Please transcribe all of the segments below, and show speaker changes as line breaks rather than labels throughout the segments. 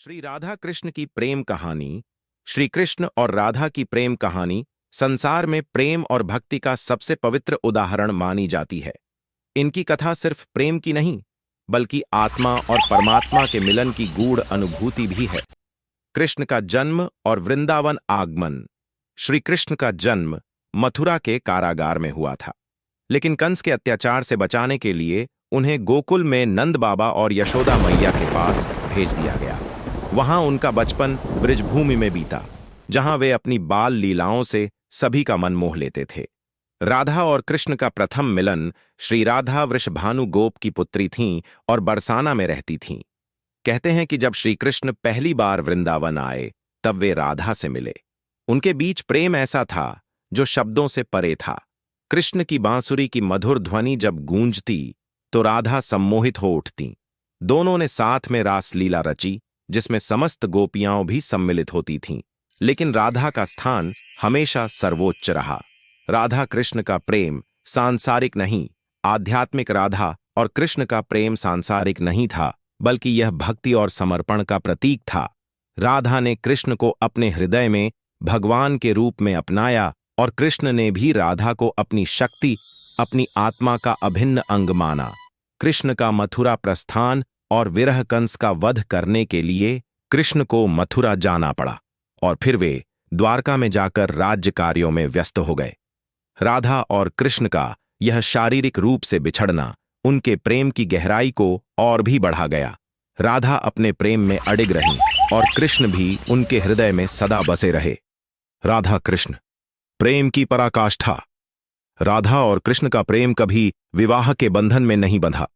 श्री राधा कृष्ण की प्रेम कहानी। श्री कृष्ण और राधा की प्रेम कहानी संसार में प्रेम और भक्ति का सबसे पवित्र उदाहरण मानी जाती है। इनकी कथा सिर्फ प्रेम की नहीं, बल्कि आत्मा और परमात्मा के मिलन की गूढ़ अनुभूति भी है। कृष्ण का जन्म और वृंदावन आगमन। श्री कृष्ण का जन्म मथुरा के कारागार में हुआ था, लेकिन कंस के अत्याचार से बचाने के लिए उन्हें गोकुल में नंद बाबा और यशोदा मैया के पास भेज दिया गया। वहां उनका बचपन ब्रिजभूमि में बीता, जहां वे अपनी बाल लीलाओं से सभी का मन मोह लेते थे। राधा और कृष्ण का प्रथम मिलन। श्री राधा वृषभानु गोप की पुत्री थीं और बरसाना में रहती थीं। कहते हैं कि जब श्री कृष्ण पहली बार वृंदावन आए, तब वे राधा से मिले। उनके बीच प्रेम ऐसा था जो शब्दों से परे था। कृष्ण की बांसुरी की मधुर ध्वनि जब गूंजती तो राधा सम्मोहित हो उठती। दोनों ने साथ में रासलीला रची, जिसमें समस्त गोपियां भी सम्मिलित होती थीं। लेकिन राधा का स्थान हमेशा सर्वोच्च रहा। राधा कृष्ण का प्रेम सांसारिक नहीं, आध्यात्मिक। राधा और कृष्ण का प्रेम सांसारिक नहीं था, बल्कि यह भक्ति और समर्पण का प्रतीक था। राधा ने कृष्ण को अपने हृदय में भगवान के रूप में अपनाया और कृष्ण ने भी राधा को अपनी शक्ति, अपनी आत्मा का अभिन्न अंग माना। कृष्ण का मथुरा प्रस्थान और विरह कंस का वध करने के लिए कृष्ण को मथुरा जाना पड़ा, और फिर वे द्वारका में जाकर राज्य कार्यों में व्यस्त हो गए। राधा और कृष्ण का यह शारीरिक रूप से बिछड़ना उनके प्रेम की गहराई को और भी बढ़ा गया। राधा अपने प्रेम में अडिग रहीं और कृष्ण भी उनके हृदय में सदा बसे रहे। राधा कृष्ण प्रेम की पराकाष्ठा। राधा और कृष्ण का प्रेम कभी विवाह के बंधन में नहीं बंधा,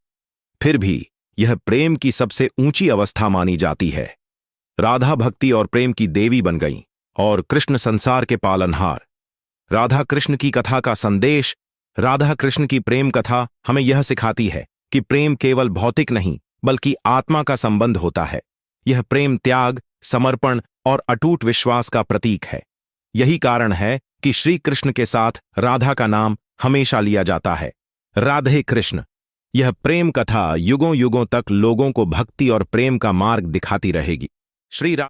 फिर भी यह प्रेम की सबसे ऊंची अवस्था मानी जाती है। राधा भक्ति और प्रेम की देवी बन गईं और कृष्ण संसार के पालनहार। राधा कृष्ण की कथा का संदेश। राधा कृष्ण की प्रेम कथा हमें यह सिखाती है कि प्रेम केवल भौतिक नहीं, बल्कि आत्मा का संबंध होता है। यह प्रेम त्याग, समर्पण और अटूट विश्वास का प्रतीक है। यही कारण है कि श्री कृष्ण के साथ राधा का नाम हमेशा लिया जाता है। राधे कृष्ण। यह प्रेम कथा युगों युगों तक लोगों को भक्ति और प्रेम का मार्ग दिखाती रहेगी। श्री